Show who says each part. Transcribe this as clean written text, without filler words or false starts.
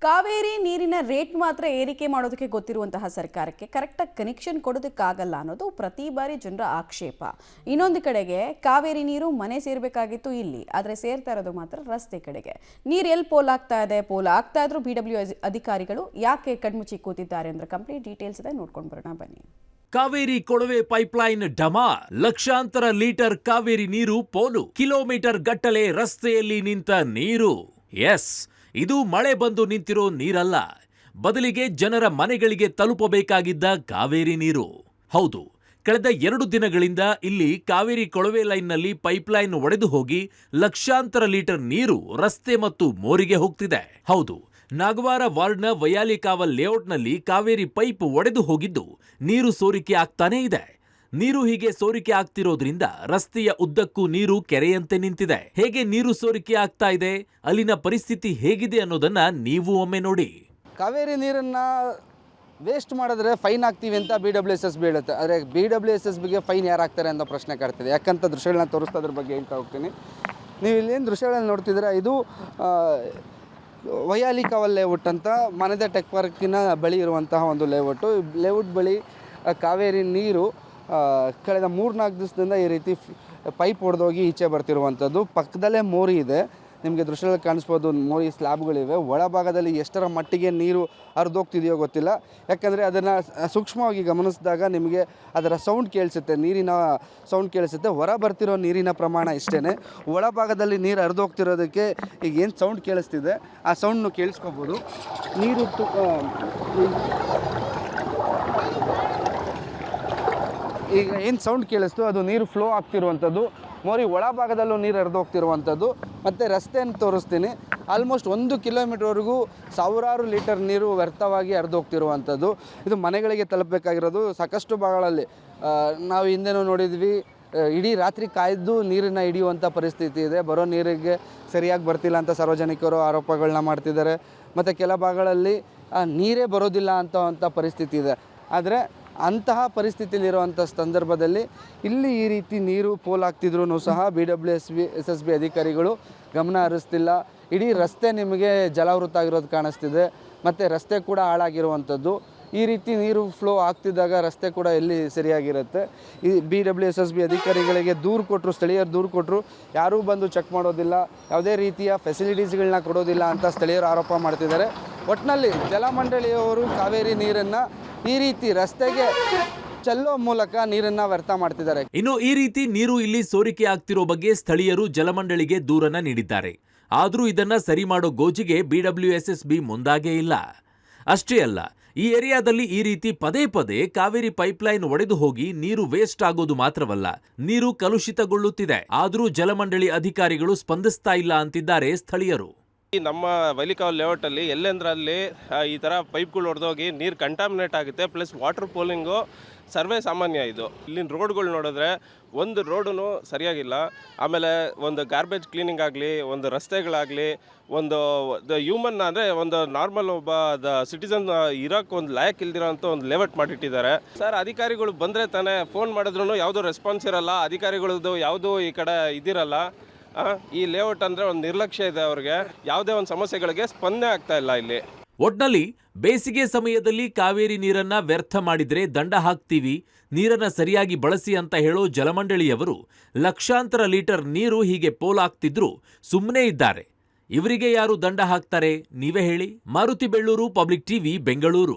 Speaker 1: ಕಾವೇರಿ ನೀರಿನ ರೇಟ್ ಮಾತ್ರ ಏರಿಕೆ ಮಾಡೋದಕ್ಕೆ ಗೊತ್ತಿರುವಂತಹ ಸರ್ಕಾರಕ್ಕೆ ಕರೆಕ್ಟಾಗಿ ಕನೆಕ್ಷನ್ ಕೊಡೋದಕ್ಕಾಗಲ್ಲ ಅನ್ನೋದು ಪ್ರತಿ ಬಾರಿ ಜನರ ಆಕ್ಷೇಪ. ಇನ್ನೊಂದು ಕಡೆಗೆ ಕಾವೇರಿ ನೀರು ಮನೆ ಸೇರಬೇಕಾಗಿತ್ತು ಇಲ್ಲಿ, ಆದರೆ ಸೇರ್ತಾ ಇರೋದು ಮಾತ್ರ ರಸ್ತೆ ಕಡೆಗೆ. ನೀರು ಎಲ್ಲಿ ಪೋಲ್ ಆಗ್ತಾ ಇದ್ರೂ BW ಅಧಿಕಾರಿಗಳು ಯಾಕೆ ಕಣ್ಮುಚ್ಚಿ ಕೂತಿದ್ದಾರೆ ಅಂದ್ರೆ ಕಂಪ್ಲೀಟ್ ಡೀಟೇಲ್ಸ್ ಇದೆ, ನೋಡ್ಕೊಂಡು ಬರೋಣ ಬನ್ನಿ.
Speaker 2: ಕಾವೇರಿ ಕೊಳವೆ ಪೈಪ್ಲೈನ್ ಡಮಾರ್, ಲಕ್ಷಾಂತರ ಲೀಟರ್ ಕಾವೇರಿ ನೀರು ಪೋಲು, ಕಿಲೋಮೀಟರ್ ಗಟ್ಟಲೆ ರಸ್ತೆಯಲ್ಲಿ ನಿಂತ ನೀರು. ಎಸ್, ಇದು ಮಳೆ ಬಂದು ನಿಂತಿರೋ ನೀರಲ್ಲ, ಬದಲಿಗೆ ಜನರ ಮನೆಗಳಿಗೆ ತಲುಪಬೇಕಾಗಿದ್ದ ಕಾವೇರಿ ನೀರು. ಹೌದು, ಕಳೆದ 2 ದಿನಗಳಿಂದ ಇಲ್ಲಿ ಕಾವೇರಿ ಕೊಳವೆ ಲೈನ್ನಲ್ಲಿ ಪೈಪ್ಲೈನ್ ಒಡೆದು ಹೋಗಿ ಲಕ್ಷಾಂತರ ಲೀಟರ್ ನೀರು ರಸ್ತೆ ಮತ್ತು ಮೋರಿಗೆ ಹೋಗ್ತಿದೆ. ಹೌದು, ನಾಗವಾರ ವಾರ್ಡ್ನ ವಯಾಲಿಕಾವಲ್ ಲೇಔಟ್ನಲ್ಲಿ ಕಾವೇರಿ ಪೈಪ್ ಒಡೆದು ಹೋಗಿದ್ದು ನೀರು ಸೋರಿಕೆ ಆಗ್ತಾನೇ ಇದೆ. ನೀರು ಹೀಗೆ ಸೋರಿಕೆ ಆಗ್ತಿರೋದ್ರಿಂದ ರಸ್ತೆಯ ಉದ್ದಕ್ಕೂ ನೀರು ಕೆರೆಯಂತೆ ನಿಂತಿದೆ. ಹೇಗೆ ನೀರು ಸೋರಿಕೆ ಆಗ್ತಾ ಇದೆ, ಅಲ್ಲಿನ ಪರಿಸ್ಥಿತಿ ಹೇಗಿದೆ ಅನ್ನೋದನ್ನ ನೀವು ಒಮ್ಮೆ ನೋಡಿ.
Speaker 3: ಕಾವೇರಿ ನೀರನ್ನು ವೇಸ್ಟ್ ಮಾಡಿದ್ರೆ ಫೈನ್ ಹಾಕ್ತೀವಿ ಅಂತ BWSSB ಹೇಳುತ್ತೆ. ಆದರೆ BWSSBಗೆ ಫೈನ್ ಯಾರು ಹಾಕ್ತಾರೆ ಅನ್ನೋ ಪ್ರಶ್ನೆ ಕಾಡ್ತಿದೆ. ಯಾಕಂತ ದೃಶ್ಯಗಳನ್ನ ತೋರಿಸ್ತಾ ಅದ್ರ ಬಗ್ಗೆ ಹೇಳ್ತಾ ಹೋಗ್ತೀನಿ. ನೀವು ಇಲ್ಲೇನು ದೃಶ್ಯಗಳನ್ನ ನೋಡ್ತಿದ್ರೆ ಇದು ವಯಾಲಿಕಾವಲ್ ಲೇಔಟ್ ಅಂತ ಮನೆದ ಟೆಕ್ ಪಾರ್ಕಿನ ಬಳಿ ಇರುವಂತಹ ಒಂದು ಲೇಔಟ್ ಬಳಿ ಕಾವೇರಿ ನೀರು ಕಳೆದ 3-4 ದಿವಸದಿಂದ ಈ ರೀತಿ ಪೈಪ್ ಹೊಡೆದೋಗಿ ಈಚೆ ಬರ್ತಿರುವಂಥದ್ದು. ಪಕ್ಕದಲ್ಲೇ ಮೋರಿ ಇದೆ, ನಿಮಗೆ ದೃಶ್ಯದಲ್ಲಿ ಕಾಣಿಸ್ಬೋದು. ಮೋರಿ ಸ್ಲ್ಯಾಬ್ಗಳಿವೆ. ಒಳಭಾಗದಲ್ಲಿ ಎಷ್ಟರ ಮಟ್ಟಿಗೆ ನೀರು ಹರಿದೋಗ್ತಿದೆಯೋ ಗೊತ್ತಿಲ್ಲ. ಯಾಕಂದರೆ ಅದನ್ನು ಸೂಕ್ಷ್ಮವಾಗಿ ಗಮನಿಸಿದಾಗ ನಿಮಗೆ ಅದರ ಸೌಂಡ್ ಕೇಳಿಸುತ್ತೆ, ನೀರಿನ ಸೌಂಡ್ ಕೇಳಿಸುತ್ತೆ. ಹೊರ ಬರ್ತಿರೋ ನೀರಿನ ಪ್ರಮಾಣ ಇಷ್ಟೇ. ಒಳಭಾಗದಲ್ಲಿ ನೀರು ಹರಿದೋಗ್ತಿರೋದಕ್ಕೆ ಈಗ ಏನು ಸೌಂಡ್ ಕೇಳಿಸ್ತಿದೆ ಆ ಸೌಂಡ್ನು ಕೇಳಿಸ್ಕೋಬೋದು. ನೀರು ಈಗ ಏನು ಸೌಂಡ್ ಕೇಳಿಸ್ತು ಅದು ನೀರು ಫ್ಲೋ ಆಗ್ತಿರುವಂಥದ್ದು. ಮೋರಿ ಒಳಭಾಗದಲ್ಲೂ ನೀರು ಹರಿದೋಗ್ತಿರುವಂಥದ್ದು. ಮತ್ತು ರಸ್ತೆಯನ್ನು ತೋರಿಸ್ತೀನಿ. ಆಲ್ಮೋಸ್ಟ್ 1 ಕಿಲೋಮೀಟರ್ವರೆಗೂ ಸಾವಿರಾರು ಲೀಟರ್ ನೀರು ವ್ಯರ್ಥವಾಗಿ ಹರಿದೋಗ್ತಿರುವಂಥದ್ದು. ಇದು ಮನೆಗಳಿಗೆ ತಲುಪಬೇಕಾಗಿರೋದು. ಸಾಕಷ್ಟು ಭಾಗಗಳಲ್ಲಿ ನಾವು ಹಿಂದೆನೂ ನೋಡಿದ್ವಿ, ಇಡೀ ರಾತ್ರಿ ಕಾಯ್ದು ನೀರನ್ನು ಹಿಡಿಯುವಂಥ ಪರಿಸ್ಥಿತಿ ಇದೆ. ಬರೋ ನೀರಿಗೆ ಸರಿಯಾಗಿ ಬರ್ತಿಲ್ಲ ಅಂತ ಸಾರ್ವಜನಿಕರು ಆರೋಪಗಳನ್ನ ಮಾಡ್ತಿದ್ದಾರೆ. ಮತ್ತು ಕೆಲ ಭಾಗಗಳಲ್ಲಿ ನೀರೇ ಬರೋದಿಲ್ಲ ಅಂತ ಪರಿಸ್ಥಿತಿ ಇದೆ. ಆದರೆ ಅಂತಹ ಪರಿಸ್ಥಿತಿಯಲ್ಲಿರುವಂಥ ಸಂದರ್ಭದಲ್ಲಿ ಇಲ್ಲಿ ಈ ರೀತಿ ನೀರು ಪೋಲಾಗ್ತಿದ್ರೂ ಸಹ BWSSB ಅಧಿಕಾರಿಗಳು ಗಮನ ಹರಿಸ್ತಿಲ್ಲ. ಇಡೀ ರಸ್ತೆ ನಿಮಗೆ ಜಲಾವೃತ ಆಗಿರೋದು ಕಾಣಿಸ್ತಿದೆ. ಮತ್ತು ರಸ್ತೆ ಕೂಡ ಹಾಳಾಗಿರುವಂಥದ್ದು. ಈ ರೀತಿ ನೀರು ಫ್ಲೋ ಆಗ್ತಿದ್ದಾಗ ರಸ್ತೆ ಕೂಡ ಎಲ್ಲಿ ಸರಿಯಾಗಿರುತ್ತೆ. ಈ BWSSB ಅಧಿಕಾರಿಗಳಿಗೆ ಸ್ಥಳೀಯರು ದೂರು ಕೊಟ್ಟರು, ಯಾರೂ ಬಂದು ಚೆಕ್ ಮಾಡೋದಿಲ್ಲ, ಯಾವುದೇ ರೀತಿಯ ಫೆಸಿಲಿಟೀಸ್ಗಳನ್ನ ಕೊಡೋದಿಲ್ಲ ಅಂತ ಸ್ಥಳೀಯರು ಆರೋಪ ಮಾಡ್ತಿದ್ದಾರೆ. ಒಟ್ಟಿನಲ್ಲಿ ಜಲಮಂಡಳಿಯವರು ಕಾವೇರಿ ನೀರನ್ನು ಈ ರೀತಿ ರಸ್ತೆಗೆ ಚೆಲ್ಲೋ ಮೂಲಕ ನೀರನ್ನು ವ್ಯರ್ಥ ಮಾಡ್ತಿದ್ದಾರೆ.
Speaker 2: ಇನ್ನು ಈ ರೀತಿ ನೀರು ಇಲ್ಲಿ ಸೋರಿಕೆ ಆಗ್ತಿರೋ ಬಗ್ಗೆ ಸ್ಥಳೀಯರು ಜಲಮಂಡಳಿಗೆ ದೂರನ್ನ ನೀಡಿದ್ದಾರೆ. ಆದರೂ ಇದನ್ನ ಸರಿ ಮಾಡೋ ಗೋಜಿಗೆ BWSSB ಮುಂದಾಗೇ ಇಲ್ಲ. ಅಷ್ಟೇ ಅಲ್ಲ, ಈ ಏರಿಯಾದಲ್ಲಿ ಈ ರೀತಿ ಪದೇ ಪದೇ ಕಾವೇರಿ ಪೈಪ್ಲೈನ್ ಒಡೆದು ಹೋಗಿ ನೀರು ವೇಸ್ಟ್ ಆಗೋದು ಮಾತ್ರವಲ್ಲ, ನೀರು ಕಲುಷಿತಗೊಳ್ಳುತ್ತಿದೆ. ಆದರೂ ಜಲಮಂಡಳಿ ಅಧಿಕಾರಿಗಳು ಸ್ಪಂದಿಸ್ತಾ ಇಲ್ಲ ಅಂತಿದ್ದಾರೆ ಸ್ಥಳೀಯರು.
Speaker 4: ನಮ್ಮ ವೈಲಿಕಾವಲ್ ಲೇಔಟಲ್ಲಿ ಎಲ್ಲೆಂದ್ರಲ್ಲಿ ಈ ಥರ ಪೈಪ್ಗಳು ಹೊಡೆದೋಗಿ ನೀರು ಕಂಟಾಮಿನೇಟ್ ಆಗುತ್ತೆ. ಪ್ಲಸ್ ವಾಟರ್ ಪೋಲಿಂಗು ಸರ್ವೇ ಸಾಮಾನ್ಯ. ಇದು ಇಲ್ಲಿನ ರೋಡ್ಗಳು ನೋಡಿದ್ರೆ ಒಂದು ರೋಡೂ ಸರಿಯಾಗಿಲ್ಲ. ಆಮೇಲೆ ಒಂದು ಗಾರ್ಬೇಜ್ ಕ್ಲೀನಿಂಗ್ ಆಗಲಿ, ಒಂದು ರಸ್ತೆಗಳಾಗಲಿ, ಒಂದು ಹ್ಯೂಮನ್ ಅಂದರೆ ಒಂದು ನಾರ್ಮಲ್ ಒಬ್ಬ ಸಿಟಿಸನ್ ಇರೋಕ್ಕೆ ಒಂದು ಲಾಯಕ್ ಇಲ್ದಿರೋ ಅಂತ ಒಂದು ಲೇಔಟ್ ಮಾಡಿಟ್ಟಿದ್ದಾರೆ. ಸರ್, ಅಧಿಕಾರಿಗಳು ಬಂದರೆ ತಾನೇ, ಫೋನ್ ಮಾಡಿದ್ರೂ ಯಾವುದೂ ರೆಸ್ಪಾನ್ಸ್ ಇರಲ್ಲ. ಅಧಿಕಾರಿಗಳದ್ದು ಯಾವುದೂ ಈ ಕಡೆ ಇದಿರಲ್ಲ. ಈ ಲೇಔಟ್ ಅಂದರೆ ಒಂದು ನಿರ್ಲಕ್ಷ್ಯ ಇದೆ. ಅವ್ರಿಗೆ ಯಾವುದೇ ಒಂದು ಸಮಸ್ಯೆಗಳಿಗೆ ಸ್ಪಂದನೆ ಆಗ್ತಾ ಇಲ್ಲ ಇಲ್ಲಿ.
Speaker 2: ಒಟ್ನಲ್ಲಿ ಬೇಸಿಗೆ ಸಮಯದಲ್ಲಿ ಕಾವೇರಿ ನೀರನ್ನ ವ್ಯರ್ಥ ಮಾಡಿದ್ರೆ ದಂಡ ಹಾಕ್ತೀವಿ, ನೀರನ್ನ ಸರಿಯಾಗಿ ಬಳಸಿ ಅಂತ ಹೇಳೋ ಜಲಮಂಡಳಿಯವರು ಲಕ್ಷಾಂತರ ಲೀಟರ್ ನೀರು ಹೀಗೆ ಪೋಲಾಗ್ತಿದ್ರು ಸುಮ್ಮನೆ ಇದ್ದಾರೆ. ಇವರಿಗೆ ಯಾರು ದಂಡ ಹಾಕ್ತಾರೆ, ನೀವೇ ಹೇಳಿ. Maruti Belluru, public TV, Bengaluru.